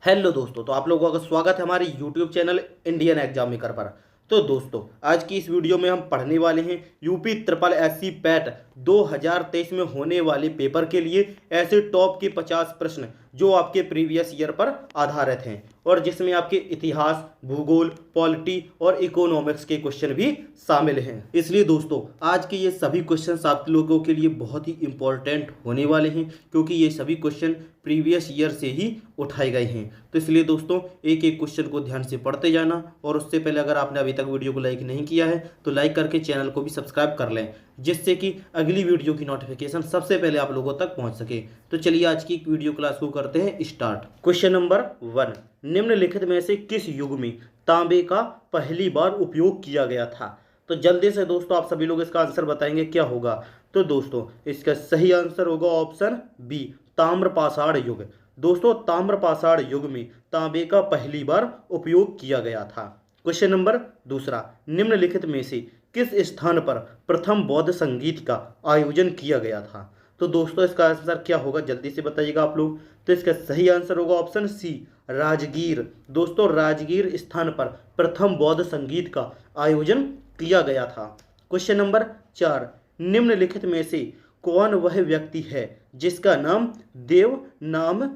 Hello दोस्तों, तो आप लोगों का स्वागत है हमारे YouTube channel Indian exam maker पर। तो दोस्तों, आज की इस वीडियो में हम पढ़ने वाले हैं यूपी ट्रिपल एससी पैट 2023 में होने वाले पेपर के लिए ऐसे टॉप के 50 प्रश्न जो आपके प्रीवियस ईयर पर आधारित हैं और जिसमें आपके इतिहास, भूगोल, पॉलिटी और इकोनॉमिक्स के क्वेश्चन भी शामिल हैं। इसलिए दोस्तों, आज के ये सभी क्वेश्चन आप लोगों के लिए बहुत ही इंपॉर्टेंट होने वाले हैं क्योंकि ये सभी क्वेश्चन प्रीवियस ईयर से ही उठाए गए हैं। तो इसलिए दोस्तों, एक एक क्वेश्चन को ध्यान से पढ़ते जाना और उससे पहले अगर आपने अभी तक वीडियो को लाइक नहीं किया है तो लाइक करके चैनल को भी सब्सक्राइब कर लें, जिससे कि अगली वीडियो की नोटिफिकेशन सबसे पहले आप लोगों तक पहुंच सके। तो चलिए आज की वीडियो क्लास को करते हैं स्टार्ट। क्वेश्चन नंबर 1, निम्नलिखित में से किस युग में तांबे का पहली बार उपयोग किया गया था? तो जल्दी से दोस्तों आप सभी लोग इसका आंसर बताएंगे क्या होगा। तो दोस्तों, इसका सही आंसर होगा ऑप्शन बी, ताम्रपाषाण युग। दोस्तों, ताम्रपाषाण युग में तांबे का पहली बार उपयोग किया गया था। क्वेश्चन नंबर 2, निम्नलिखित में से किस स्थान पर प्रथम बौद्ध संगीत का आयोजन किया गया था? तो दोस्तों, इसका आंसर क्या होगा जल्दी से बताइएगा आप लोग। तो इसका सही आंसर होगा ऑप्शन सी, राजगीर। दोस्तों, राजगीर स्थान पर प्रथम बौद्ध संगीत का आयोजन किया गया था। क्वेश्चन नंबर 4, निम्नलिखित में से कौन वह व्यक्ति है जिसका नाम देव नाम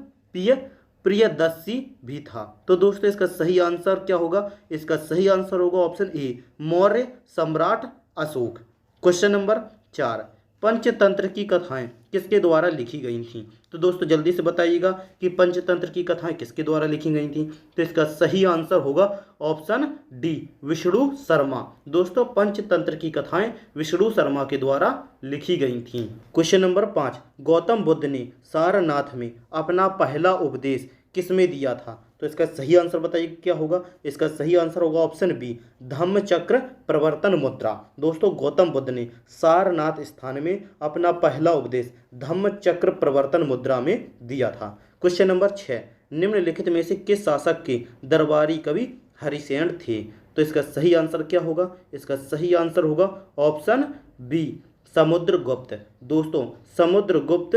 प्रियदर्शी भी था? तो दोस्तों, इसका सही आंसर क्या होगा? इसका सही आंसर होगा ऑप्शन ए, मौर्य सम्राट अशोक। क्वेश्चन नंबर 4, पंचतंत्र की कथाएं किसके द्वारा लिखी गई थीं? तो दोस्तों, जल्दी से बताइएगा कि पंचतंत्र की कथाएं किसके द्वारा लिखी गई थीं। तो इसका सही आंसर होगा ऑप्शन डी, विष्णु शर्मा। दोस्तों, पंचतंत्र की कथाएं विष्णु शर्मा के द्वारा लिखी गई थीं। क्वेश्चन नंबर 5, गौतम बुद्ध ने सारनाथ में अपना पहला उपदेश किसमें दिया था? तो इसका सही आंसर बताइए क्या होगा। इसका सही आंसर होगा ऑप्शन बी, धम्मचक्र प्रवर्तन मुद्रा। दोस्तों, गौतम बुद्ध ने सारनाथ स्थान में अपना पहला उपदेश धम्मचक्र प्रवर्तन मुद्रा में दिया था। क्वेश्चन नंबर 6, निम्नलिखित में से किस शासक के दरबारी कवि हरिसेन थे? तो इसका सही आंसर क्या होगा? इसका सही आंसर होगा ऑप्शन बी, समुद्रगुप्त। दोस्तों, समुद्रगुप्त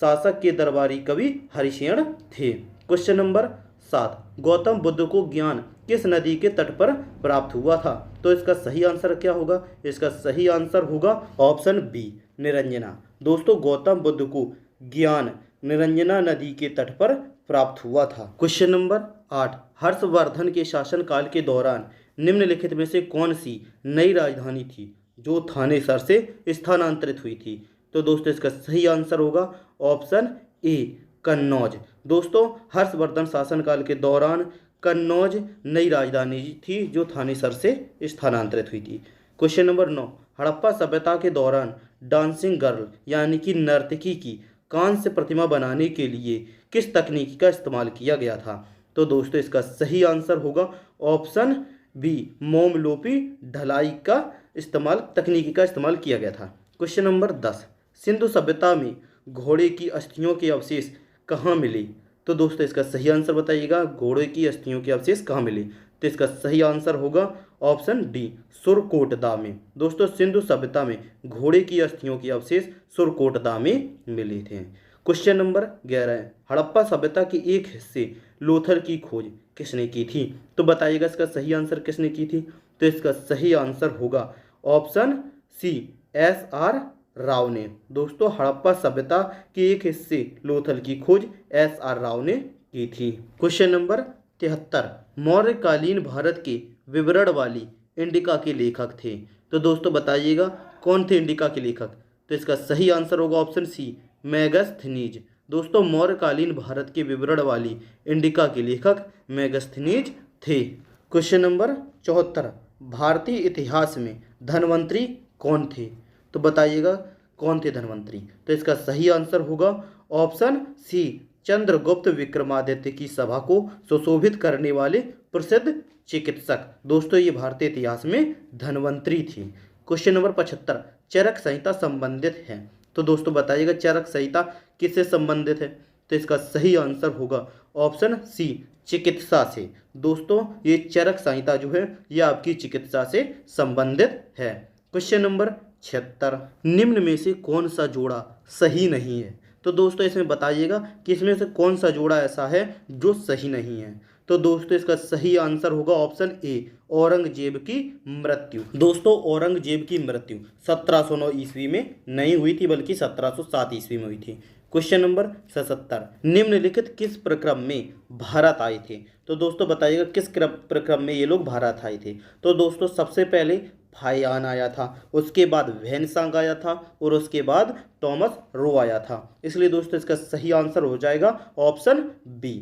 शासक के दरबारी कवि हरिसेन थे। क्वेश्चन नंबर 7, गौतम बुद्ध को ज्ञान किस नदी के तट पर प्राप्त हुआ था? तो इसका सही आंसर क्या होगा? इसका सही आंसर होगा ऑप्शन बी, निरंजना। दोस्तों, गौतम बुद्ध को ज्ञान निरंजना नदी के तट पर प्राप्त हुआ था। क्वेश्चन नंबर 8, हर्षवर्धन के शासनकाल के दौरान निम्नलिखित में से कौन सी नई राजधानी थी जो थानेसर से स्थानांतरित हुई थी? तो दोस्तों, इसका सही आंसर होगा ऑप्शन ए, कन्नौज। दोस्तों, हर्षवर्धन शासनकाल के दौरान कन्नौज नई राजधानी थी जो थानेसर से स्थानांतरित हुई थी। क्वेश्चन नंबर 9, हड़प्पा सभ्यता के दौरान डांसिंग गर्ल यानी कि नर्तकी की कांस्य प्रतिमा बनाने के लिए किस तकनीक का इस्तेमाल किया गया था? तो दोस्तों, इसका सही आंसर होगा ऑप्शन बी, मोमलोपी ढलाई का तकनीकी का इस्तेमाल किया गया था। क्वेश्चन नंबर 10, सिंधु सभ्यता में घोड़े की अस्थियों के अवशेष कहाँ मिले? तो दोस्तों, इसका सही आंसर बताइएगा, घोड़े की अस्थियों के अवशेष कहाँ मिले? तो इसका सही आंसर होगा ऑप्शन डी, सुरकोटदा में। दोस्तों, सिंधु सभ्यता में घोड़े की अस्थियों के अवशेष सुरकोटदा में मिले थे। क्वेश्चन नंबर 11, हड़प्पा सभ्यता के एक हिस्से लोथल की खोज किसने की थी? तो बताइएगा इसका सही आंसर किसने की थी। तो इसका सही आंसर होगा ऑप्शन सी, SR राव ने। दोस्तों, हड़प्पा सभ्यता के एक हिस्से लोथल की खोज SR राव ने की थी। क्वेश्चन नंबर 73, मौर्यकालीन भारत के विवरण वाली इंडिका के लेखक थे। तो दोस्तों, बताइएगा कौन थे इंडिका के लेखक? तो इसका सही आंसर होगा ऑप्शन सी, मेगस्थनीज। दोस्तों, मौर्यकालीन भारत के विवरण वाली इंडिका के लेखक मेगस्थनीज थे। क्वेश्चन नंबर 74, भारतीय इतिहास में धन्वंतरी कौन थे? तो बताइएगा कौन थे धन्वंतरी? तो इसका सही आंसर होगा ऑप्शन सी, चंद्रगुप्त विक्रमादित्य की सभा को सुशोभित करने वाले प्रसिद्ध चिकित्सक। दोस्तों, ये भारतीय इतिहास में धन्वंतरी थी। क्वेश्चन नंबर 75, चरक संहिता संबंधित है। तो दोस्तों, बताइएगा चरक संहिता किससे संबंधित है? तो इसका सही आंसर होगा ऑप्शन सी, चिकित्सा से। दोस्तों, ये चरक संहिता जो है ये आपकी चिकित्सा से संबंधित है। क्वेश्चन नंबर 76, निम्न में से कौन सा जोड़ा सही नहीं है? तो दोस्तों इसमें बताइएगा कि इसमें से कौन सा जोड़ा ऐसा है जो सही नहीं है। तो दोस्तों इसका सही आंसर होगा ऑप्शन ए, औरंगजेब की मृत्यु। दोस्तों औरंगजेब की मृत्यु 1709 ईस्वी में नहीं हुई थी, बल्कि 1707 ईस्वी में हुई थी। क्वेश्चन नंबर 77, निम्नलिखित किस प्रक्रम में भारत आए थे? तो दोस्तों बताइएगा किस प्रक्रम में ये लोग भारत आए थे। तो दोस्तों सबसे पहले फाहियान आया था, उसके बाद वैनसांग आया था और उसके बाद थॉमस रो आया था। इसलिए दोस्तों इसका सही आंसर हो जाएगा ऑप्शन बी।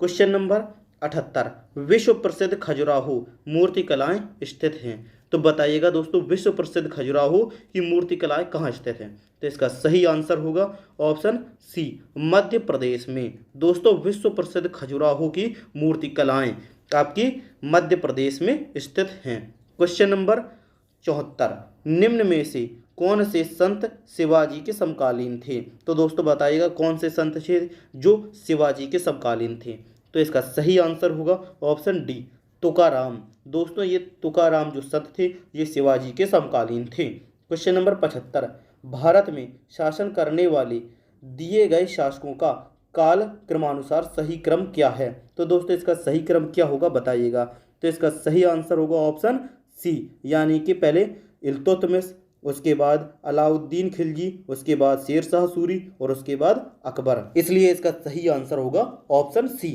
क्वेश्चन नंबर 78, विश्व प्रसिद्ध खजुराहो मूर्तिकलाएं स्थित हैं। तो बताइएगा दोस्तों विश्व प्रसिद्ध खजुराहो की मूर्तिकलाएं कहाँ स्थित हैं? तो इसका सही आंसर होगा ऑप्शन सी, मध्य प्रदेश में। दोस्तों विश्व प्रसिद्ध खजुराहो की मूर्तिकलाएं आपकी मध्य प्रदेश में स्थित हैं। क्वेश्चन नंबर 74, निम्न में से कौन से संत शिवाजी के समकालीन थे? तो दोस्तों बताइएगा कौन से संत थे जो शिवाजी के समकालीन थे? तो इसका सही आंसर होगा ऑप्शन डी, तुकाराम। दोस्तों ये तुकाराम जो संत थे ये शिवाजी के समकालीन थे। क्वेश्चन नंबर 75, भारत में शासन करने वाले दिए गए शासकों का काल क्रमानुसार सही क्रम क्या है? तो दोस्तों इसका सही क्रम क्या होगा बताइएगा। तो इसका सही आंसर होगा ऑप्शन सी, यानी कि पहले इल्तुतमिश, उसके बाद अलाउद्दीन खिलजी, उसके बाद शेर शाह सूरी और उसके बाद अकबर। इसलिए इसका सही आंसर होगा ऑप्शन सी।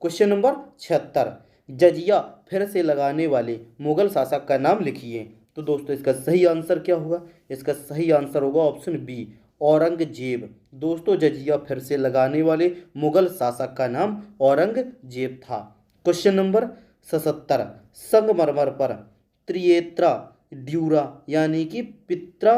क्वेश्चन नंबर 76, जजिया फिर से लगाने वाले मुगल शासक का नाम लिखिए। तो दोस्तों इसका सही आंसर क्या होगा? इसका सही आंसर होगा ऑप्शन बी, औरंगजेब। दोस्तों जजिया फिर से लगाने वाले मुगल शासक का नाम औरंगजेब था। क्वेश्चन नंबर 77, संगमरमर पर त्रिएत्रा ड्यूरा यानी कि पित्रा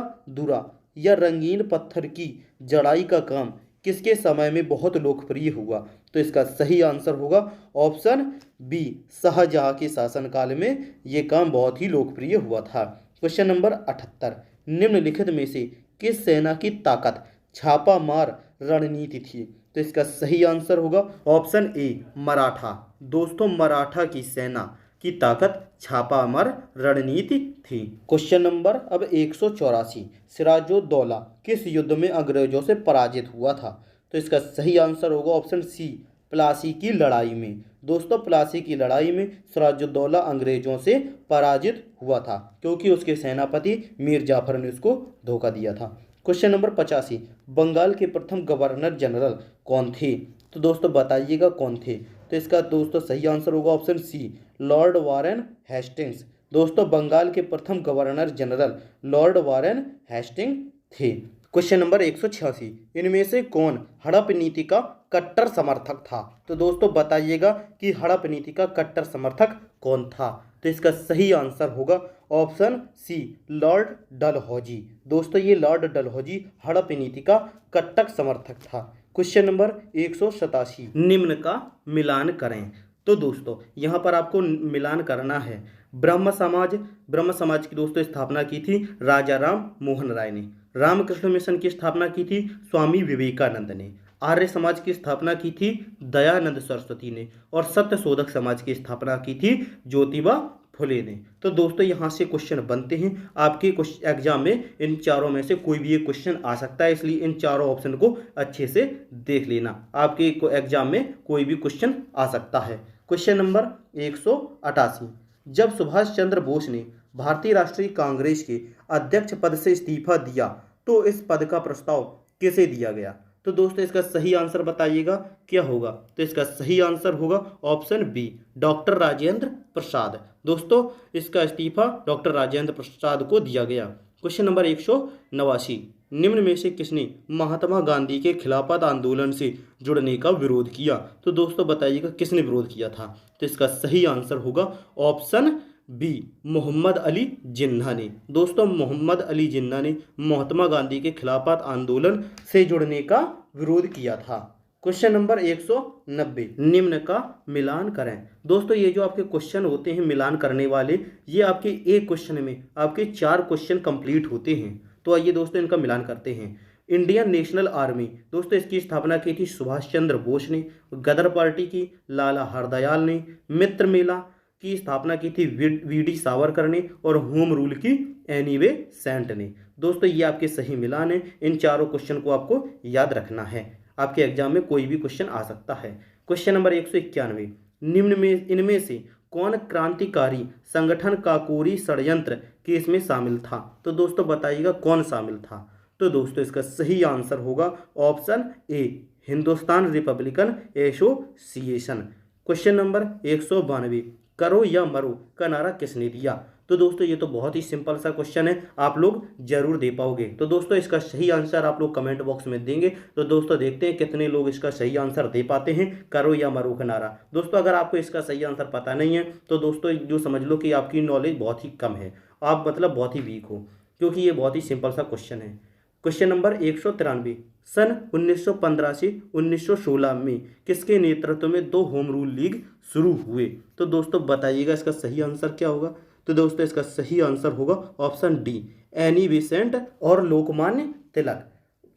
या रंगीन पत्थर की जड़ाई का काम किसके समय में बहुत लोकप्रिय हुआ? तो इसका सही आंसर होगा ऑप्शन बी, शाहजहां के शासनकाल में ये काम बहुत ही लोकप्रिय हुआ था। क्वेश्चन नंबर 78, निम्नलिखित में से किस सेना की ताकत छापा मार रणनीति थी? तो इसका सही आंसर होगा ऑप्शन ए, मराठा। दोस्तों मराठा की सेना की ताकत छापामार रणनीति थी। क्वेश्चन नंबर अब 184, सिराजुद्दौला किस युद्ध में अंग्रेजों से पराजित हुआ था? तो इसका सही आंसर होगा ऑप्शन सी, प्लासी की लड़ाई में। दोस्तों प्लासी की लड़ाई में सिराजुद्दौला अंग्रेजों से पराजित हुआ था क्योंकि उसके सेनापति मीर जाफर ने उसको धोखा दिया था। क्वेश्चन नंबर 85, बंगाल के प्रथम गवर्नर जनरल कौन थे? तो दोस्तों बताइएगा कौन थे? तो इसका दोस्तों सही आंसर होगा option C, Lord Warren Hastings. दोस्तों बंगाल के प्रथम governor general Lord Warren Hastings थे। क्वेश्चन नंबर 186, इनमें से कौन हड़प नीति का कट्टर समर्थक था? तो दोस्तों बताइएगा कि हड़प नीति का कट्टर समर्थक कौन था? तो इसका सही आंसर होगा ऑप्शन सी, लॉर्ड डलहौजी। दोस्तों ये लॉर्ड डलहौजी हड़प नीति का कट्टर समर्थक था। क्वेश्चन नंबर 187, निम्न का मिलान करें। तो दोस्तों यहाँ पर आपको मिलान करना है। ब्रह्म समाज की दोस्तों स्थापना की थी राजा राम मोहन राय ने। रामकृष्ण मिशन की स्थापना की थी स्वामी विवेकानंद ने। आर्य समाज की स्थापना की थी दयानंद सरस्वती ने। और सत्य शोधक समाज की स्थापना की थी ज्योतिबा फुले ने। तो दोस्तों यहाँ से क्वेश्चन बनते हैं आपके एग्जाम में, इन चारों में से कोई भी एक क्वेश्चन आ सकता है, इसलिए इन चारों ऑप्शन को अच्छे से देख लेना, आपके एग्जाम में कोई भी क्वेश्चन आ सकता है। क्वेश्चन नंबर 188, जब सुभाष चंद्र बोस ने भारतीय राष्ट्रीय कांग्रेस के अध्यक्ष पद से इस्तीफा दिया तो इस पद का प्रस्ताव किसे दिया गया? तो दोस्तों इसका सही आंसर बताइएगा क्या होगा? तो इसका सही आंसर होगा option B, doctor Rajendra Prasad. दोस्तों इसका इस्तीफा डॉक्टर राजेंद्र प्रसाद को दिया गया। क्वेश्चन नंबर 189, निम्न में से किसने महात्मा गांधी के खिलाफत आंदोलन से जुड़ने का विरोध किया? तो दोस्तों बताइएगा किसने विरोध किया था? तो इसका सही आंसर होगा ऑप्शन बी, मोहम्मद अली जिन्ना ने। दोस्तों मोहम्मद अली जिन्ना ने महात्मा गांधी के खिलाफत आंदोलन से जुड़ने का विरोध किया था। क्वेश्चन नंबर 190, निम्न का मिलान करें। दोस्तों ये जो आपके क्वेश्चन होते हैं मिलान करने वाले, ये आपके एक क्वेश्चन में आपके 4 क्वेश्चन कंप्लीट होते हैं। तो आइए दोस्तों इनका मिलान करते हैं। इंडियन नेशनल आर्मी, दोस्तों इसकी स्थापना की थी सुभाष चंद्र बोस ने। गदर पार्टी की लाला हरदयाल ने। मित्र मेला की स्थापना की थी वीडी सावरकर ने। और होम रूल की एनी बेसेंट ने। दोस्तों ये आपके सही मिलान है। इन चारों क्वेश्चन को आपको याद रखना है, आपके एग्जाम में कोई भी क्वेश्चन आ सकता है। क्वेश्चन नंबर 191, निम्न में इनमें से कौन क्रांतिकारी संगठन काकोरी षड्यंत्र केस में शामिल था? तो दोस्तों बताइएगा कौन शामिल था। तो दोस्तों इसका सही आंसर होगा option A, Hindustan Republican association. Question number 192, करो या मरो का नारा किसने दिया? तो दोस्तों ये तो बहुत ही सिंपल सा क्वेश्चन है, आप लोग जरूर दे पाओगे। तो दोस्तों इसका सही आंसर आप लोग कमेंट बॉक्स में देंगे। तो दोस्तों देखते हैं कितने लोग इसका सही आंसर दे पाते हैं, करो या मरो का नारा। दोस्तों अगर आपको इसका सही आंसर पता नहीं है तो दोस्तों जो समझ लो कि आपकी नॉलेज बहुत ही कम है, आप मतलब बहुत ही वीक हो, क्योंकि ये बहुत ही सिंपल सा क्वेश्चन है। क्वेश्चन नंबर 193, सन 1915 से 1916 में किसके नेतृत्व में 2 होम रूल लीग शुरू हुए? तो दोस्तों बताइएगा इसका सही आंसर क्या होगा। तो दोस्तों इसका सही आंसर होगा ऑप्शन डी, एनी बेसेंट और लोकमान्य तिलक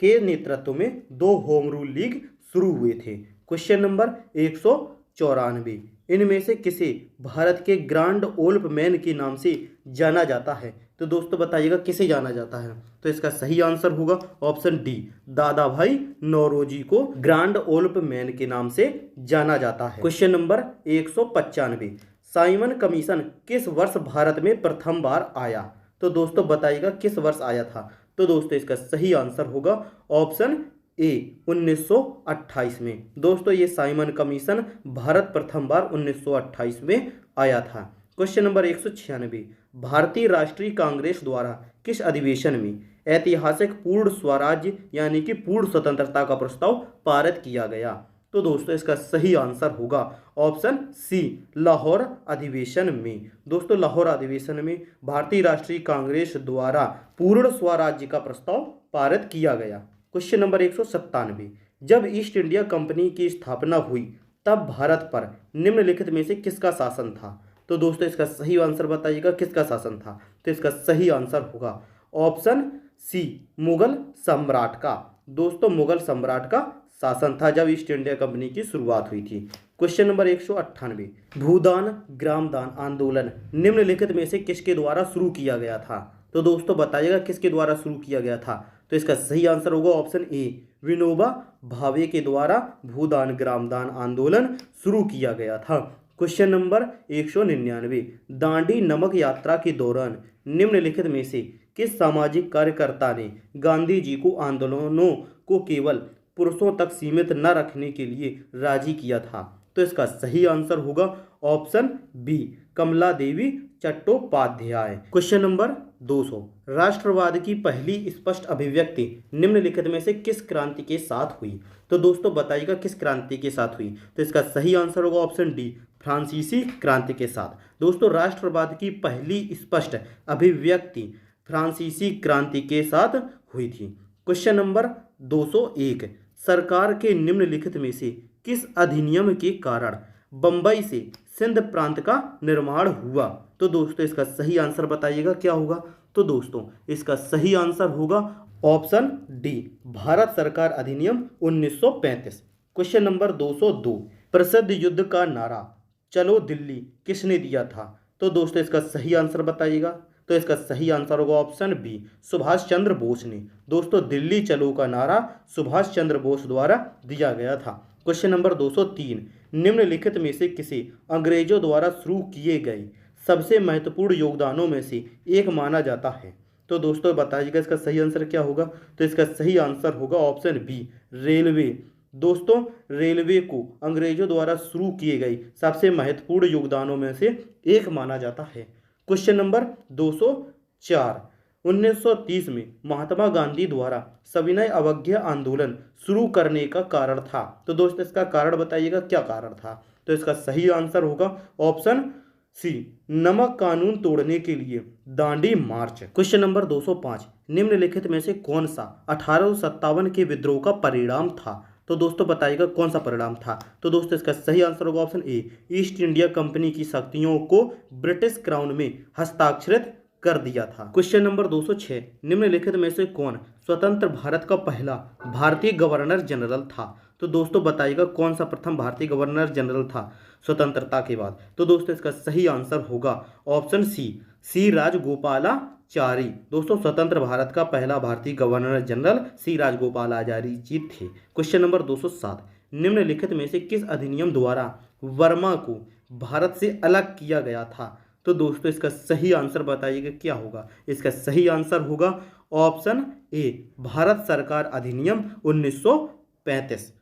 के नेतृत्व में 2 होम रूल लीग शुरू हुए थे। क्वेश्चन नंबर 194, इनमें से किसे भारत के ग्रांड ओल्ड मैन के नाम से जाना जाता है? तो दोस्तों बताइएगा किसे जाना जाता है। तो इसका सही आंसर होगा ऑप्शन डी, दादा भाई नौरोजी को ग्रांड ओल्ड मैन के नाम से जाना जाता है। क्वेश्चन नंबर 195, साइमन कमीशन किस वर्ष भारत में प्रथम बार आया? तो दोस्तों बताइएगा किस वर्ष आया था। तो दोस्तों इसका सही आंसर होगा ऑप्शन ए, 1928 में। दोस्तों ये साइमन कमीशन भारत प्रथम बार 1928 में आया था। क्वेश्चन नंबर 196, भारतीय राष्ट्रीय कांग्रेस द्वारा किस अधिवेशन में ऐतिहासिक पूर्ण स्वराज्य यानी कि पूर्ण स्वतंत्रता का प्रस्ताव पारित किया गया? तो दोस्तों इसका सही आंसर होगा ऑप्शन सी, लाहौर अधिवेशन में। दोस्तों लाहौर अधिवेशन में भारतीय राष्ट्रीय कांग्रेस द्वारा पूर्ण स्वराज्य का प्रस्ताव पारित किया गया। क्वेश्चन नंबर 197, जब ईस्ट इंडिया कंपनी की स्थापना हुई तब भारत पर निम्नलिखित में से किसका शासन था? तो दोस्तों इसका सही आंसर बताइएगा किसका शासन था। तो इसका सही आंसर होगा ऑप्शन सी, मुगल सम्राट का। दोस्तों मुगल सम्राट का शासन था जब ईस्ट इंडिया कंपनी की शुरुआत हुई थी। क्वेश्चन नंबर 198, भूदान ग्रामदान आंदोलन निम्नलिखित में से किसके द्वारा शुरू किया गया था? तो दोस्तों बताइएगा किसके द्वारा शुरू किया गया था। तो इसका सही आंसर होगा ऑप्शन ए, विनोबा भावे के द्वारा भूदान ग्रामदान आंदोलन शुरू किया गया था। क्वेश्चन नंबर 199, दांडी नमक यात्रा के दौरान निम्नलिखित में से किस सामाजिक कार्यकर्ता ने गांधी जी को आंदोलनों को केवल पुरुषों तक सीमित न रखने के लिए राजी किया था? तो इसका सही आंसर होगा ऑप्शन बी, कमला देवी चट्टोपाध्याय। क्वेश्चन नंबर 200, राष्ट्रवाद की पहली स्पष्ट अभिव्यक्ति निम्नलिखित में से किस क्रांति के साथ हुई? तो दोस्तों बताइएगा किस क्रांति के साथ हुई। तो इसका सही आंसर होगा ऑप्शन डी, फ्रांसीसी क्रांति के साथ। दोस्तों राष्ट्रवाद की पहली स्पष्ट अभिव्यक्ति फ्रांसीसी क्रांति के साथ हुई थी। क्वेश्चन नंबर 201, सरकार के निम्नलिखित में से किस अधिनियम के कारण बंबई से सिंध प्रांत का निर्माण हुआ? तो दोस्तों इसका सही आंसर बताइएगा क्या होगा। तो दोस्तों इसका सही आंसर होगा ऑप्शन डी, भारत सरकार अधिनियम 1935। क्वेश्चन नंबर 202, प्रसिद्ध युद्ध का नारा चलो दिल्ली किसने दिया था? तो दोस्तों इसका सही आंसर बताइएगा। तो इसका सही आंसर होगा ऑप्शन बी, सुभाष चंद्र बोस ने। दोस्तों दिल्ली चलो का नारा सुभाष चंद्र बोस द्वारा दिया गया था। क्वेश्चन नंबर 203, निम्नलिखित में से किसे अंग्रेजों द्वारा शुरू किए गए सबसे महत्वपूर्ण योगदानों में से एक माना जाता है? तो दोस्तों बताइएगा इसका सही आंसर क्या होगा। तो इसका सही आंसर होगा ऑप्शन बी, रेलवे। दोस्तों रेलवे को अंग्रेजों द्वारा शुरू किए गए सबसे महत्वपूर्ण योगदानों में से एक माना जाता है। क्वेश्चन नंबर 204, 1930 में महात्मा गांधी द्वारा सविनय अवज्ञा आंदोलन शुरू करने का कारण था? तो दोस्तों इसका कारण बताइएगा क्या कारण था। तो इसका सही आंसर होगा ऑप्शन सी, नमक कानून तोड़ने के लिए दांडी मार्च। क्वेश्चन नंबर 205, निम्नलिखित में से कौन सा 1857 के विद्रोह का परिणाम था? तो दोस्तों बताइएगा कौन सा परिणाम था। तो दोस्तों इसका सही आंसर होगा option A, east India company की शक्तियों को ब्रिटिश क्राउन में हस्ताक्षरित कर दिया था। क्वेश्चन नंबर 206, निम्नलिखित में से कौन स्वतंत्र भारत का पहला भारतीय गवर्नर जनरल था? तो दोस्तों बताइएगा कौन सा प्रथम भारतीय गवर्नर जनरल था स्वतंत्रता के बाद। तो दोस्तों इसका सही आंसर होगा ऑप्शन सी, सी राजगोपालाचारी। कर्मचारी। दोस्तों स्वतंत्र भारत का पहला भारतीय गवर्नर जनरल सी राजगोपाल आचार्य जी थे। क्वेश्चन नंबर 207, निम्नलिखित में से किस अधिनियम द्वारा वर्मा को भारत से अलग किया गया था? तो दोस्तों इसका सही आंसर बताइएगा क्या होगा। इसका सही आंसर होगा ऑप्शन ए, भारत सरकार अधिनियम 1935।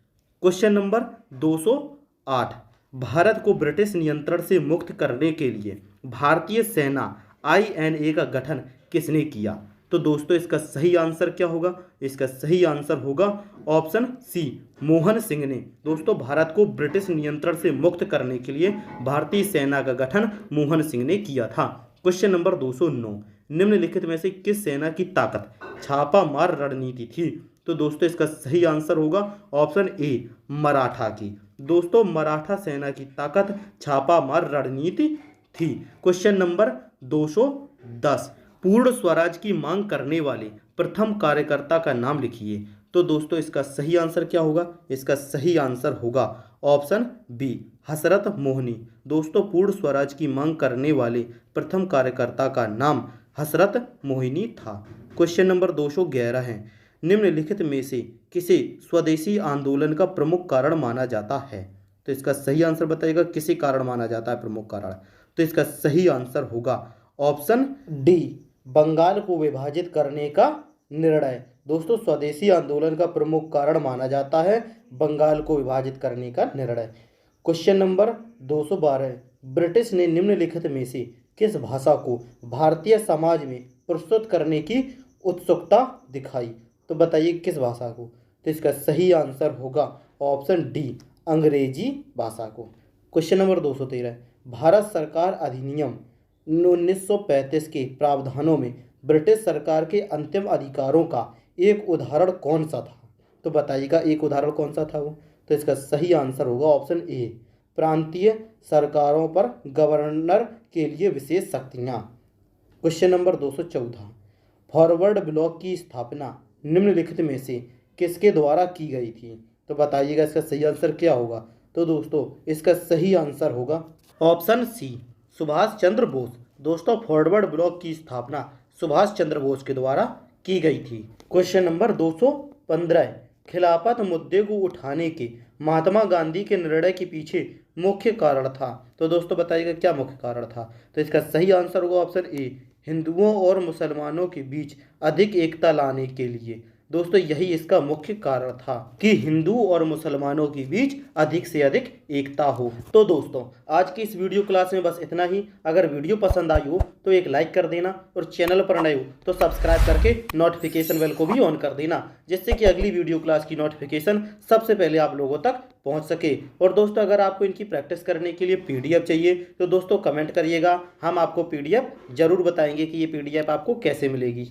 क्वेश्चन नंबर 208, भारत को ब्रिटिश नियंत्रण से मुक्त करने के लिए भारतीय सेना INA का गठन किसने किया? तो दोस्तों इसका सही आंसर क्या होगा? इसका सही आंसर होगा ऑप्शन सी, मोहन सिंह ने। दोस्तों भारत को ब्रिटिश नियंत्रण से मुक्त करने के लिए भारतीय सेना का गठन मोहन सिंह ने किया था। क्वेश्चन नंबर 209, निम्नलिखित में से किस सेना की ताकत छापा मार रणनीति थी? तो दोस्तों इसका सही आंसर होगा ऑप्शन ए, मराठा की। दोस्तों मराठा सेना की ताकत छापा मार रणनीति थी। क्वेश्चन नंबर 210, पूर्ण स्वराज की मांग करने वाले प्रथम कार्यकर्ता का नाम लिखिए। तो दोस्तों इसका सही आंसर क्या होगा? इसका सही आंसर होगा ऑप्शन बी, हसरत मोहनी। दोस्तों पूर्ण स्वराज की मांग करने वाले प्रथम कार्यकर्ता का नाम हसरत मोहिनी था। क्वेश्चन नंबर 211 है, निम्नलिखित में से किसे स्वदेशी आंदोलन का प्रमुख कारण माना जाता है? तो इसका सही आंसर बताइएगा, किसी कारण माना जाता है प्रमुख कारण? तो इसका सही आंसर होगा ऑप्शन डी, बंगाल को विभाजित करने का निर्णय। दोस्तों स्वदेशी आंदोलन का प्रमुख कारण माना जाता है बंगाल को विभाजित करने का निर्णय। क्वेश्चन नंबर 212, ब्रिटिश ने निम्नलिखित में से किस भाषा को भारतीय समाज में प्रस्तुत करने की उत्सुकता दिखाई? तो बताइए किस भाषा को? तो इसका सही आंसर होगा ऑप्शन डी, अंग्रेजी भाषा को। क्वेश्चन नंबर 213, भारत सरकार अधिनियम 1935 के प्रावधानों में ब्रिटिश सरकार के अंतिम अधिकारों का एक उदाहरण कौन सा था? तो बताइएगा एक उदाहरण कौन सा था वो? तो इसका सही आंसर होगा ऑप्शन ए, प्रांतीय सरकारों पर गवर्नर के लिए विशेष शक्तियाँ। क्वेश्चन नंबर 214, फॉरवर्ड ब्लॉक की स्थापना निम्नलिखित में से किसके द्वारा की गई थी? तो बताइएगा इसका सही आंसर क्या होगा? तो दोस्तों इसका सही आंसर होगा ऑप्शन सी, सुभाष चंद्र बोस। दोस्तों फॉरवर्ड ब्लॉक की स्थापना सुभाष चंद्र बोस के द्वारा की गई थी। क्वेश्चन नंबर 215, खिलाफत मुद्दे को उठाने के महात्मा गांधी के निर्णय के पीछे मुख्य कारण था। तो दोस्तों बताइएगा क्या मुख्य कारण था? तो इसका सही आंसर होगा ऑप्शन ए, हिंदुओं और मुसलमानों के बीच अधिक एकता लाने के लिए। दोस्तों यही इसका मुख्य कारण था कि हिंदू और मुसलमानों के बीच अधिक से अधिक एकता हो। तो दोस्तों आज की इस वीडियो क्लास में बस इतना ही। अगर वीडियो पसंद आई हो तो एक लाइक कर देना और चैनल पर नए हो तो सब्सक्राइब करके नोटिफिकेशन बेल को भी ऑन कर देना, जिससे कि अगली वीडियो क्लास की नोटिफिकेशन सबसे पहले आप लोगों तक पहुंच सके। और दोस्तों अगर आपको इनकी प्रैक्टिस करने के लिए PDF चाहिए तो दोस्तों कमेंट करिएगा, हम आपको PDF जरूर बताएंगे कि ये PDF आपको कैसे मिलेगी।